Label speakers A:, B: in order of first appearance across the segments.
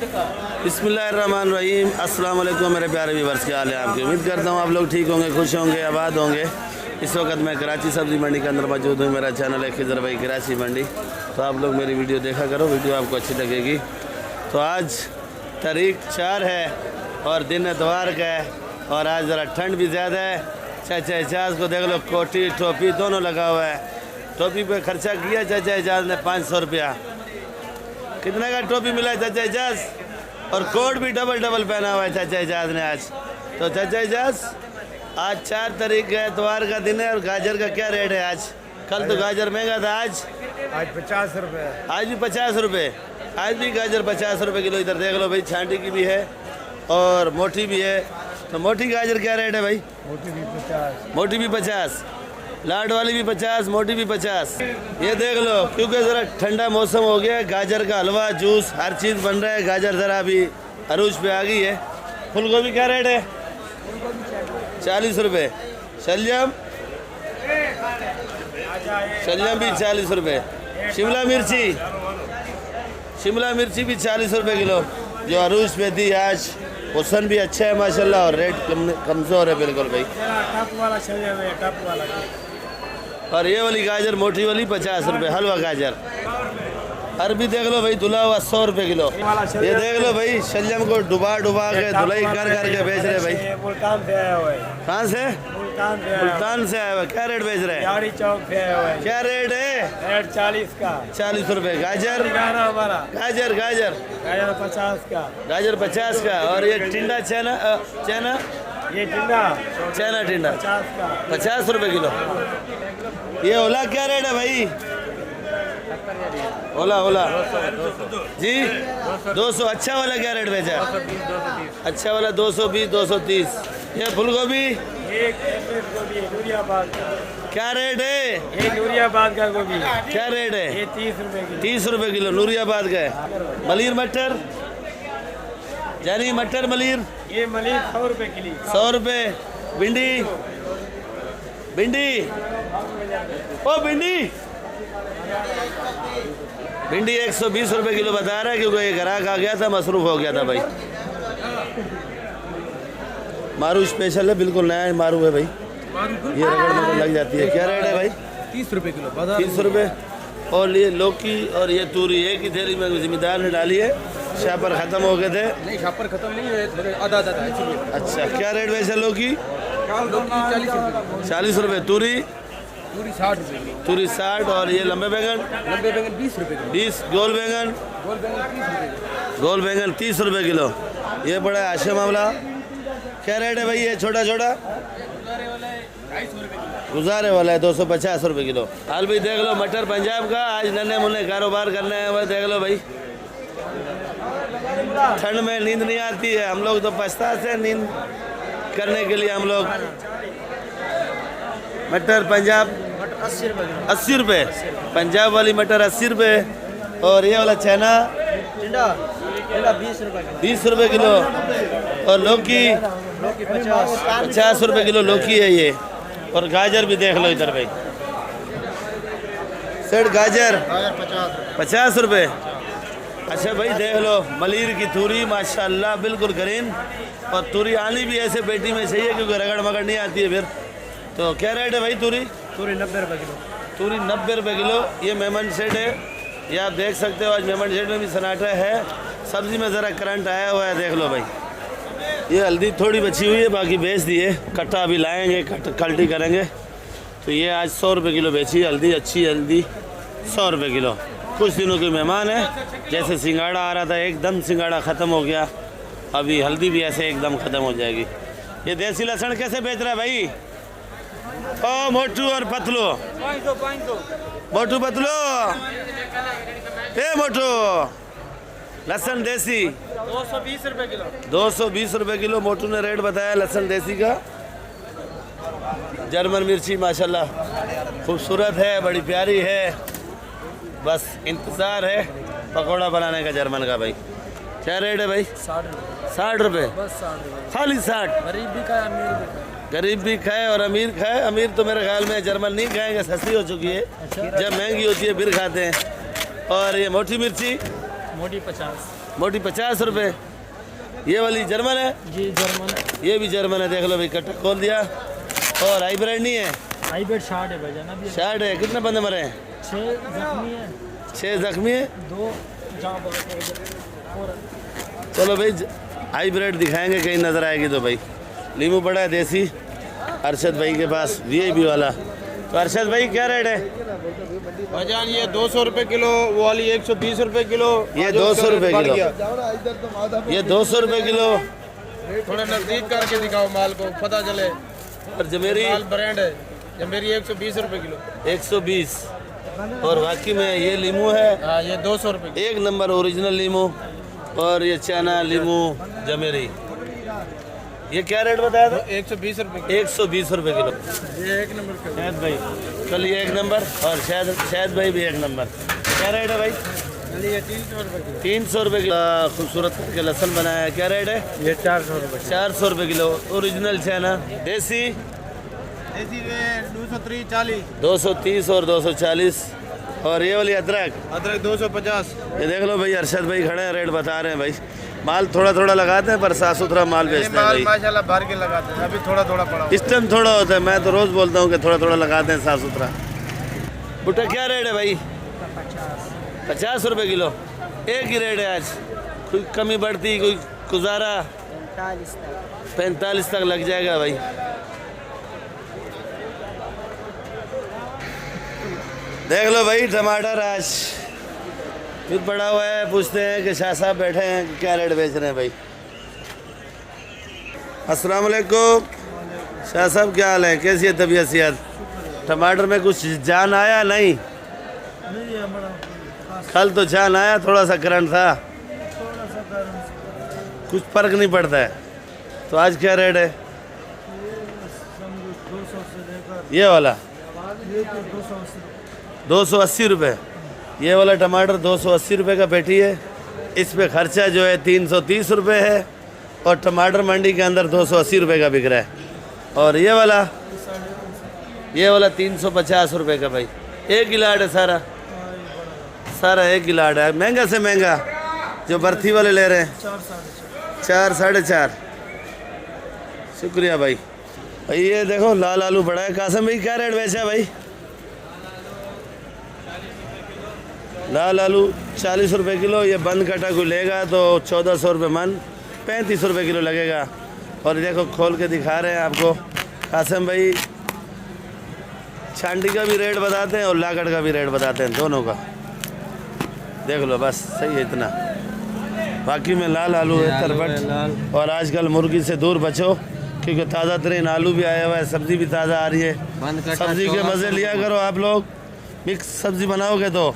A: बिस्मिल्लाहिर्रहमानिर्रहीम। अस्सलाम वालेकुम मेरे प्यारे व्यूअर्स, क्या हाल है आपकी। उम्मीद करता हूँ आप लोग ठीक होंगे, खुश होंगे, आबाद होंगे। इस वक्त मैं कराची सब्ज़ी मंडी के अंदर मौजूद हूँ। मेरा चैनल है खिजर भाई कराची मंडी। तो आप लोग मेरी वीडियो देखा करो, वीडियो आपको अच्छी लगेगी। तो आज तारीख 4 है और दिन इतवार का है और आज ज़रा ठंड भी ज़्यादा है। चाचा एजाज को देख लो, कोटी टोपी दोनों लगा हुआ है। टोपी पे खर्चा किया चाचा एजाज ने 500 रुपया। कितने का टोपी मिला है चाचा एजाज? और कोट भी डबल पहना हुआ है चाचा एजाज ने आज। तो चाचा एजाज आज 4 तारीख है, इतवार का दिन है और गाजर का क्या रेट है आज? कल तो गाजर महंगा था, आज
B: 50 रुपये।
A: आज भी 50 रुपये। आज भी गाजर 50 रुपये किलो। इधर देख लो भाई, छांटी की भी है और मोटी भी है। तो मोटी गाजर क्या रेट है भाई?
B: मोटी भी 50।
A: मोटी भी 50, लाट वाली भी 50, मोटी भी 50। ये देख लो, क्योंकि ज़रा ठंडा मौसम हो गया है, गाजर का हलवा, जूस, हर चीज़ बन रहा है। गाजर ज़रा अभी अरूज पे आ गई है। फूल गोभी क्या रेट है? 40 रुपये। शलजम भी 40 रुपये। शिमला मिर्ची भी 40 रुपये किलो, जो अरूज पे थी आज। हुसन भी अच्छा है माशाल्लाह और रेट कमज़ोर है बिल्कुल भाई।
B: टप वाला टप वाला।
A: और ये वाली गाजर मोटी वाली 50 रुपये, हलवा गाजर। अरबी देख लो भाई, धुला हुआ 100 रुपये किलो। ये देख लो भाई, शलजम को डुबा के धुलाई कर के बेच रहे भाई।
B: मुल्तान से आया हुआ है।
A: कहाँ से? मुल्तान से आया हुआ। क्या रेट बेच रहे हैं?
B: गाड़ी चौक से आया हुआ है।
A: क्या रेट है?
B: रेट 40 का।
A: 40 रुपये। गाजर
B: हमारा
A: गाजर
B: 50 का।
A: गाजर 50 का। और ये टिंडा चना
B: ये टिंडा
A: टिंडा
B: 50 का।
A: 50 रुपये किलो। ये ओला क्या रेट है भाई? ओला जी 200। अच्छा वाला क्या रेट बेचा? अच्छा वाला 220 230। ये फूल गोभी
B: नूरियाबाद
A: क्या रेट है?
B: ये नूरियाबाद का गोभी
A: क्या रेट है?
B: ये 30 रुपये की।
A: 30 रुपये किलो नूरियाबाद का है। मलिर मटर जानी मटर मलिर,
B: ये मलिर 100 रुपये किलो।
A: 100 रुपये। भिंडी ओ भिंडी 120 रुपये किलो बता रहा है, क्योंकि ये ग्राहक आ गया था, मसरूफ़ हो गया था भाई। मारू स्पेशल है, बिल्कुल नया मारू है भाई। ये रगड़ लग जाती है। क्या रेट है भाई?
B: 30 रुपये किलो।
A: 30 रुपये। और ये लौकी और ये तूरी एक ही थैली में जिम्मेदार ने डाली है। शापर ख़त्म हो गए थे।
B: नहीं, शापर खत्म नहीं है, थोड़े आधा था इसलिए।
A: अच्छा, क्या रेट वैसे लौकी? 40 रुपये। तूरी
B: 60 रुपये।
A: तूरी 60। और ये लंबे बैंगन
B: 20 रुपये किलो।
A: 20। गोल बैंगन 30 रुपये किलो। ये बड़ा है आशा मामला। क्या रेट है भाई ये छोटा गुजारे वाला है 250 रुपये किलो। हाल भाई देख लो, मटर पंजाब का आज नन्हे मुन्ने कारोबार करने हैं वह। देख लो भाई, ठंड में नींद नहीं आती है, हम लोग तो पछताते हैं नींद करने के लिए। हम लोग मटर पंजाब 80 रुपये। पंजाब वाली मटर 80 रुपये। और ये वाला चना 20 रुपये किलो। और लौकी 50 रुपये किलो लौकी है ये। और गाजर भी देख लो इधर भाई, सेठ गाजर 50 रुपये। अच्छा भाई देख लो, मलिर की तूरी माशाल्लाह बिल्कुल ग्रीन। और तूरी आनी भी ऐसे पेटी में चाहिए, क्योंकि रगड़ मगड़ नहीं आती है फिर। तो क्या रेट है भाई तूरी?
B: 90 रुपये किलो।
A: तूरी 90 रुपये किलो। ये मेमन सेट है, ये आप देख सकते हो। आज मेमन सेट में भी सन्नाटा है, सब्जी में ज़रा करंट आया हुआ है। देख लो भाई, ये हल्दी थोड़ी बची हुई है, बाकी बेच दिए। कट्टा अभी लाएंगे, कल्टी करेंगे। तो ये आज 100 रुपये किलो बेची हल्दी। अच्छी हल्दी 100 रुपये किलो। कुछ दिनों के मेहमान है, जैसे सिंगाड़ा आ रहा था एकदम सिंगाड़ा ख़त्म हो गया, अभी हल्दी भी ऐसे एकदम ख़त्म हो जाएगी। ये देसी लहसुन कैसे बेच रहा है भाई? ओ मोटू और पतलो, मोटू पतलो, ए मोटू लहसुन देसी
B: 220 रुपये किलो।
A: 220 रुपये किलो मोटू ने रेट बताया लहसुन देसी का। जर्मन मिर्ची माशाल्लाह खूबसूरत है, बड़ी प्यारी है। बस इंतज़ार है पकौड़ा बनाने का जर्मन का भाई। क्या रेट है भाई? 60 रुपये। खाली 60। गरीब भी खाए और अमीर खाए। अमीर तो मेरे ख्याल में जर्मन नहीं खाएंगे, सस्ती हो चुकी है। जब महंगी होती है फिर खाते हैं। और ये मोटी मिर्ची
B: मोटी 50।
A: मोटी 50 रुपये। ये वाली जर्मन है?
B: जी जर्मन।
A: ये भी जर्मन है, देख लो भाई, कट्टा खोल दिया। और हाइब्रिड नहीं है?
B: हाइब्रिड 60 है भाईजान अभी।
A: 60 है। कितने बंदे मरे हैं?
B: 6 जख्मी है।
A: 6 जख्मी है।
B: 2 जहाँ और
A: चलो भाई हाइब्रिड दिखाएंगे, कहीं नज़र आएगी तो भाई। लीमू पड़ा है देसी अरशद भाई के पास, वीआईपी वाला। तो अरशद भाई क्या रेट है?
B: भाईजान ये 200 रुपए किलो, वो वाली 120 रुपए किलो।
A: ये 200 रुपए किलो, ये 200 रुपए किलो।
B: थोड़ा नजदीक करके दिखाओ माल को, पता चले।
A: और जमेरी
B: माल ब्रांड है। जमेरी 120 रुपए किलो।
A: 120। और बाकी में ये लीमू है।
B: हाँ ये 200 रुपए।
A: एक नंबर ओरिजिनल लीमू। और ये चना लीमू जमेरी, ये क्या रेट बताया था?
B: 120 रुपए।
A: 120 रुपए किलो।
B: ये एक नंबर का
A: शायद भाई कल ये 1 नंबर, और शायद भाई भी 1 नंबर। क्या रेट है भाई?
B: ये 300 रुपए किलो।
A: 300 रुपए किलो। खूबसूरत करके लहसन बनाया है, क्या रेट है?
B: ये 400 रुपए।
A: 400 रुपए किलो। ओरिजिनल चना देसी
B: 230
A: 230 और 240। और ये वाली अदरक,
B: अदरक 250।
A: ये देख लो भाई, अरशद भाई खड़े हैं, रेट बता रहे हैं भाई। माल थोड़ा थोड़ा लगाते हैं पर साफ सुथरा माल बेचते हैं भाई।
B: माशाल्लाह भर के लगाते हैं, अभी थोड़ा थोड़ा पड़ा।
A: इस टाइम थोड़ा होता है, मैं तो रोज़ बोलता हूँ कि थोड़ा थोड़ा लगाते हैं साफ सुथरा। भुट्टा क्या रेट है भाई? 50 रुपए किलो। एक ही रेट है आज, कोई कमी बढ़ती कोई गुजारा? 45 तक लग जाएगा भाई। देख लो भाई टमाटर आज फिर पड़ा हुआ है। पूछते हैं कि शाह साहब बैठे हैं कि क्या रेट बेच रहे हैं भाई। अस्सलाम वालेकुम शाह साहब, क्या हाल है? कैसी है तबीयत सेहत? टमाटर में कुछ जान आया? नहीं, कल तो जान आया, थोड़ा सा करंट था, कुछ फर्क नहीं पड़ता है। तो आज क्या रेट है? ये वाला 280 रुपये। ये वाला टमाटर 280 रुपये का पेटी है। इस पे खर्चा जो है 330 रुपये है, और टमाटर मंडी के अंदर 280 रुपये का बिक रहा है। और ये वाला 350 रुपये का भाई। एक गिलाट है सारा, सारा एक गिलाट है। महंगा से महंगा जो बर्थी वाले ले रहे हैं 4 साढ़े 4। शुक्रिया भाई। भाई ये देखो लाल आलू पड़ा है। कासम भाई क्या रेट बेचा भाई? लाल आलू 40 रुपये किलो। ये बंद कटा कोई लेगा तो 1400 रुपये मन, 35 रुपये किलो लगेगा। और देखो खोल के दिखा रहे हैं आपको कासम भाई, छांडी का भी रेट बताते हैं और लाकड़ का भी रेट बताते हैं, दोनों का। देख लो बस, सही है इतना। बाकी में लाल आलू है तरबट। और आजकल मुर्गी से दूर बचो, क्योंकि ताज़ा तरीन आलू भी आया हुआ है, सब्ज़ी भी ताज़ा आ रही है। सब्ज़ी के मज़े लिया करो आप लोग। मिक्स सब्ज़ी बनाओगे तो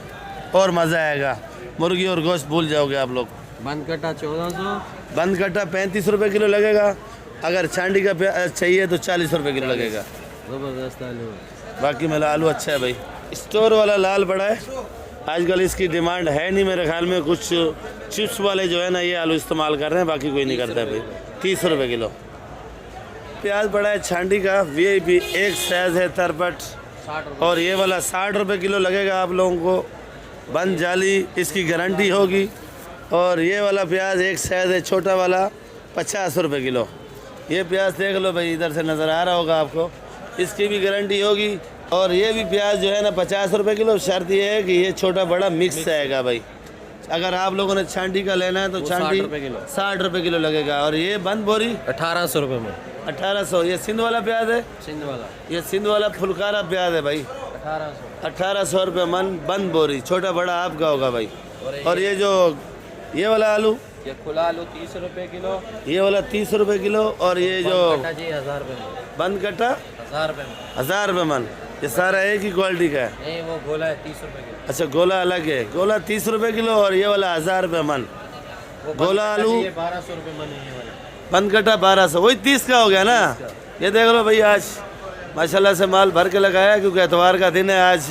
A: और मज़ा आएगा, मुर्गी और गोश्त भूल जाओगे आप लोग।
B: बंद कट्टा 1400।
A: बंद कट्टा 35 रुपये किलो लगेगा। अगर छांडी का चाहिए तो 40 रुपये किलो लगेगा।
B: ज़बरदस्त आलू।
A: बाकी में आलू अच्छा है भाई। स्टोर वाला लाल बड़ा है, आजकल इसकी डिमांड है नहीं मेरे ख्याल में। कुछ चिप्स वाले जो है ना ये आलू इस्तेमाल कर रहे हैं, बाकी कोई नहीं करता है भाई। 30 रुपये किलो। प्याज बड़ा है छांडी का, वीआईपी एक साइज़ है तरबट। और ये वाला 60 रुपये किलो लगेगा आप लोगों को। बंद जाली इसकी गारंटी होगी। और ये वाला प्याज एक साइज़ है छोटा वाला, 50 रुपये किलो। ये प्याज देख लो भाई, इधर से नज़र आ रहा होगा आपको, इसकी भी गारंटी होगी। और ये भी प्याज जो है ना 50 रुपये किलो। शर्त ये है कि ये छोटा बड़ा मिक्स आएगा भाई। अगर आप लोगों ने छांडी का लेना है तो छांडी 60 रुपये किलो लगेगा। और ये बंद बोरी
B: 1800 रुपये में।
A: 1800। ये सिंध वाला प्याज है,
B: सिंध वाला।
A: ये सिंध वाला फुलकारा प्याज है भाई। 1800 रुपये मन बंद बोरी, छोटा बड़ा आपका होगा भाई। और ये जो ये वाला आलू,
B: ये खुला आलू 30 रुपये किलो।
A: ये वाला 30 रुपये किलो। और ये जो
B: 1000 रुपये में।
A: बंद कट्टा
B: 1000 रुपये में।
A: 1000 रुपये मन। ये सारा एक ही क्वालिटी का है?
B: नहीं वो गोला है 30 रुपये किलो।
A: अच्छा गोला अलग है, गोला 30 रुपये किलो। और ये वाला 1000 रुपये मन। गोला आलू
B: 1200 रुपये मन है ये वाला।
A: बंद कट्टा 1200, वही 30 का हो गया ना। ये देख लो भाई, आज माशाल्लाह से माल भर के लगाया, क्योंकि एतवार का दिन है आज।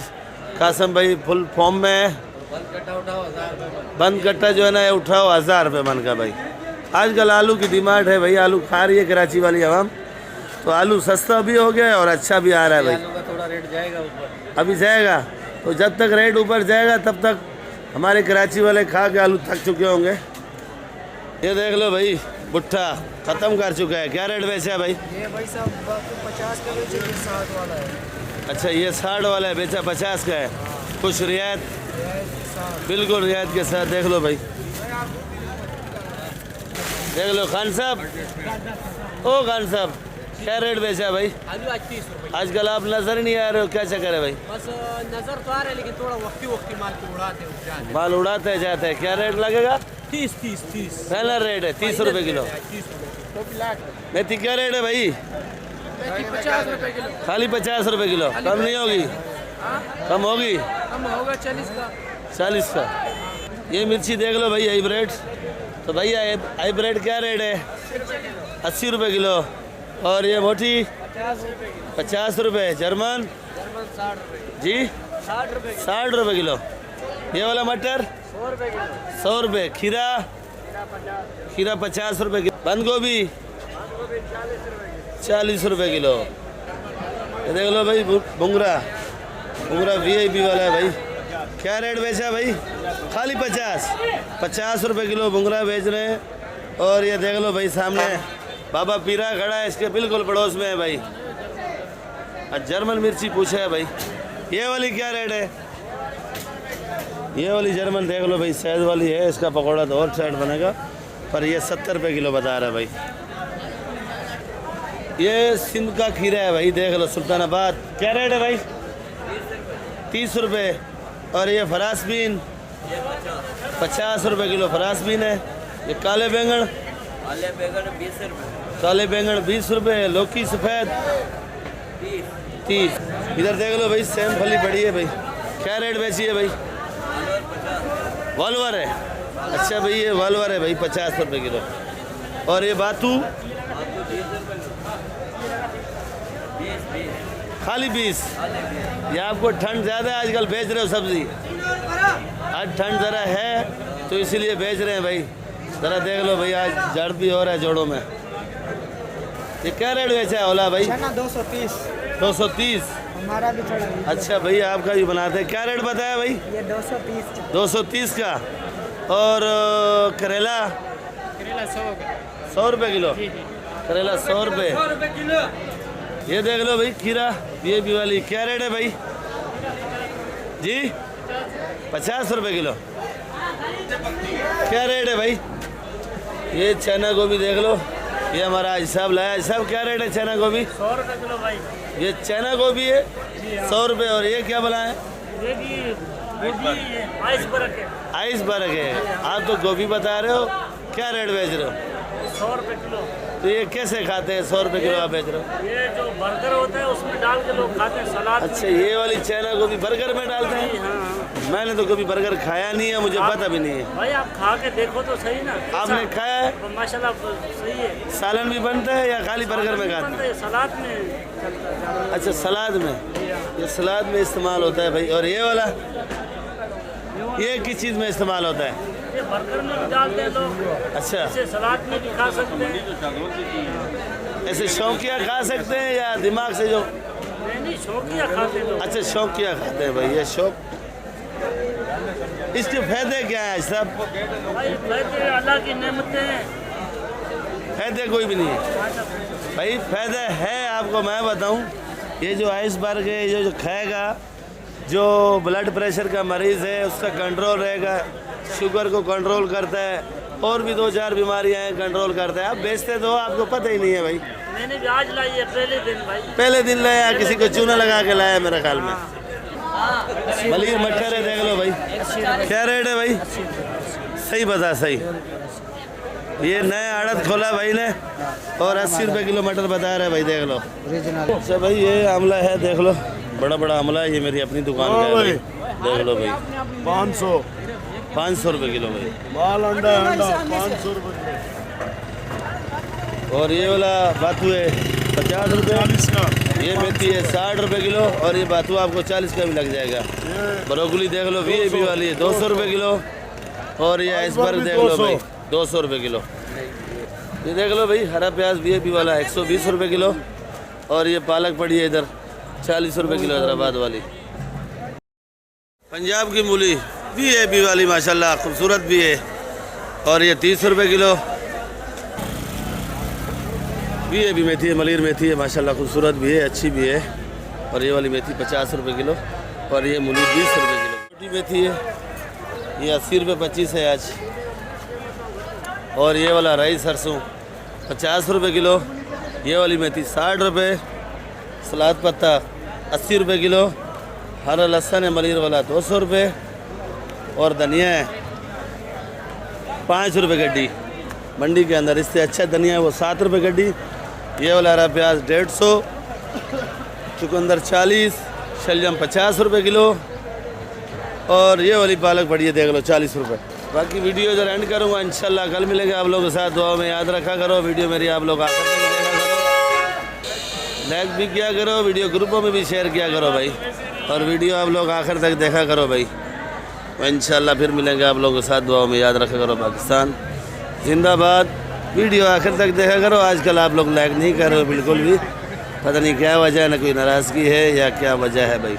A: कासम भाई फुल फॉर्म में है।
B: बंद कट्टा उठाओ 1000 रुपये मन।
A: बंद कट्टा जो है ना ये उठाओ 1000 रुपये मन का भाई। आजकल आलू की डिमांड है भाई, आलू खा रही है कराची वाली आवाम, तो आलू सस्ता भी हो गया है और अच्छा भी आ रहा है भाई।
B: आलू का थोड़ा रेट जाएगा ऊपर,
A: अभी जाएगा। तो जब तक रेट ऊपर जाएगा तब तक हमारे कराची वाले खा के आलू थक चुके होंगे। ये देख लो भाई, भुट्टा ख़त्म कर चुका है। क्या रेट बेचा है भाई?
C: ये भाई साहब 50 का बेचे, ये 60 वाला है।
A: अच्छा, ये 60 वाला है, बेचा 50 का है। कुछ रियायत? बिल्कुल रियायत के साथ। देख लो भाई, देख लो। खान साहब, ओ खान साहब, क्या रेट बेचा है भाई?
C: आलू आज 30 रुपये।
A: आजकल आप नजर ही नहीं आ रहे हो, क्या चक्कर है भाई?
C: बस नजर तो आ रहा है, लेकिन थोड़ा वक्ती माल को उड़ाते हैं।
A: माल उड़ाते जाते हैं। क्या रेट लगेगा?
C: 30।
A: पहला रेट है 30 रुपये किलो।
C: 30 रुपये।
A: मेथी क्या रेट है भाई?
C: 50 रुपये किलो।
A: खाली 50 रुपये किलो। कम नहीं होगी? कम होगी?
C: कम होगा 40 का।
A: 40 का। ये मिर्ची देख लो भाई, हाइब्रिड। तो भैया हाइब्रिड क्या रेट है? 80 रुपये किलो। और ये मोटी 50 रुपये। जर्मन
C: 60 रुपये
A: जी
C: 60 रुपये
A: 60 रुपये किलो। ये वाला मटर
C: 100 रुपये किलो।
A: 100 रुपये। खीरा 50 रुपये किलो। बंद गोभी 40 रुपये किलो। ये देख लो भाई, बुंगरा VIP वाला है भाई। क्या रेट बेचा भाई? खाली 50 रुपये किलो बुंगरा बेच रहे हैं। और ये देख लो भाई, सामने बाबा पीरा खड़ा है, इसके बिल्कुल पड़ोस में है भाई। और जर्मन मिर्ची पूछा है भाई। ये वाली क्या रेट है? ये वाली जर्मन देख लो भाई, सैद वाली है। इसका पकौड़ा तो और साइड बनेगा, पर ये 70 रुपये किलो बता रहा है भाई। ये सिंध का खीरा है भाई, देख लो, सुल्तानाबाद। क्या रेट है भाई? 30 रुपये। और ये फरासबीन 50 रुपये किलो फरासबीन है। ये काले बैंगन
C: 20 रुपये।
A: काले बैंगन 20 रुपये। लौकी सफ़ेद 30। इधर देख लो भाई, सेम फली पड़ी है भाई। क्या रेट बेची है भाई? वॉल्वर है। अच्छा भाई, ये वॉल्वर है भाई, 50 रुपये किलो। और ये बातू खाली 20। ये आपको ठंड ज़्यादा है, आजकल बेच रहे हो सब्ज़ी? आज ठंड ज़रा है तो इसीलिए बेच रहे हैं भाई। ज़रा देख लो भाई, आज जड़ भी हो रहा है जोड़ों में। ये क्या रेट बेचा है ओला भाई?
C: 230।
A: 230।
C: हमारा भी चढ़ा।
A: अच्छा भैया, आपका भी बनाते हैं। क्या रेट बताया भाई?
C: ये 230।
A: 230 का। और करेला 100 रुपये किलो। करेला 100 रुपये
C: किलो।
A: ये देख लो भाई, खीरा VIP वाली। क्या रेट है भाई जी? 50 रुपये किलो। क्या रेट है भाई? ये चना गोभी देख लो, ये हमारा आज साहब लाया। आज साहब, क्या रेट है चना गोभी?
C: 100 रुपये किलो भाई।
A: ये चना गोभी है 100 रुपये। और ये क्या बना है?
C: ये भी आइसबर्ग है।
A: आइसबर्ग है। आप तो गोभी बता रहे हो, क्या रेट बेच रहे हो?
C: 100 रुपये किलो।
A: तो ये कैसे खाते हैं? 100 रुपये किलो आप बेच रहे हो?
C: ये जो बर्गर होता है उसमें डाल के लोग खाते हैं, सलाद।
A: अच्छा, ये वाली चना गोभी बर्गर में डालते हैं?
C: हाँ।
A: मैंने तो कभी बर्गर खाया नहीं है, मुझे पता भी नहीं है।
C: भाई आप खा के देखो तो सही ना।
A: आपने खाया है?
C: तो माशाल्लाह सही है।
A: सालन भी बनता है या खाली बर्गर में खाते हैं?
C: सलाद में चलता है।
A: अच्छा, सलाद में। ये सलाद में इस्तेमाल होता है भाई। और ये वाला, ये किस चीज़ में इस्तेमाल होता है?
C: ये बर्गर में भी डालते हैं लोग।
A: अच्छा,
C: इसे सलाद में भी खा सकते हैं।
A: ऐसे शौकिया खा सकते हैं या दिमाग से जो?
C: नहीं, शौकिया खाते हैं लोग।
A: अच्छा, शौकिया खाते हैं भाई। ये शौक, इसके फायदे क्या है साहब?
C: भाई फायदे अल्लाह की नेमतें हैं।
A: फायदे कोई भी नहीं है भाई। फायदा है आपको मैं बताऊं, ये जो आइसबर्ग है, ये जो खाएगा, जो ब्लड प्रेशर का मरीज़ है उसका कंट्रोल रहेगा, शुगर को कंट्रोल करता है, और भी 2-4 बीमारियां हैं कंट्रोल करता है। आप बेचते तो आपको पता ही नहीं है भाई।
C: मैंने भी आज लाई है, पहले दिन भाई।
A: पहले दिन लाया, किसी को चूना लगा के लाया मेरे ख्याल में। मलिर मटर है, देख लो भाई। क्या रेट है भाई? सही बता, सही। ये नया आड़त खोला भाई ने, और 80 रुपये किलो मटर बता रहे भाई, देख लो। अच्छा भाई, ये आमला है, देख लो, बड़ा बड़ा आमला है। ये मेरी अपनी दुकान का है भाई, देख लो भाई। 500 रुपये किलो भाई।
B: माल अंडा 500 रुपये।
A: और ये वाला बातू है 50 रुपये। ये मेथी है 60 रुपये किलो। और ये बातू आपको 40 का भी लग जाएगा। ब्रोकली देख लो, VIP वाली है 200 रुपये किलो। और ये आइसबर्ग देख लो भाई, 200 रुपये किलो। ये देख लो भाई, हरा प्याज VIP वाला 120 रुपये किलो। और ये पालक पड़ी है इधर 40 रुपये किलो, हैदराबाद वाली। पंजाब की मूली VIP वाली माशाल्लाह खूबसूरत भी है। और ये 30 रुपये किलो। ये भी मेथी है, मलिर मेथी है, माशाल्लाह खूबसूरत भी है, अच्छी भी है। और ये वाली मेथी 50 रुपये किलो और ये मूली 20 रुपये किलो। छोटी मेथी है, ये 80 रुपये 25 है आज। और ये वाला राई सरसों 50 रुपये किलो। ये वाली मेथी 60 रुपये। सलाद पत्ता 80 रुपये किलो। हरा लहसुन है मलिर वाला 200 रुपये। और धनिया है 5 रुपये गड्डी मंडी के अंदर। इससे अच्छा धनिया है वो 7 रुपये गड्डी। ये वाला हरा प्याज 150, चुकंदर 40, शलजम 50 रुपये किलो। और ये वाली पालक पड़ी है देख लो 40 रुपये। बाकी वीडियो इधर एंड करूँगा, इंशाल्लाह कल मिलेंगे आप लोगों के साथ। दुआ में याद रखा करो, वीडियो मेरी आप लोग आकर तक देखा करो, लाइक भी किया करो, वीडियो ग्रुपों में भी शेयर किया करो भाई। और वीडियो आप लोग आखिर तक देखा करो भाई। इंशाल्लाह फिर मिलेंगे आप लोगों के साथ। दुआ में याद रखा करो। पाकिस्तान जिंदाबाद। वीडियो आखिर तक देखा करो। आजकल आप लोग लाइक नहीं कर रहे हो बिल्कुल भी, पता नहीं क्या वजह है, ना कोई नाराज़गी है या क्या वजह है भाई।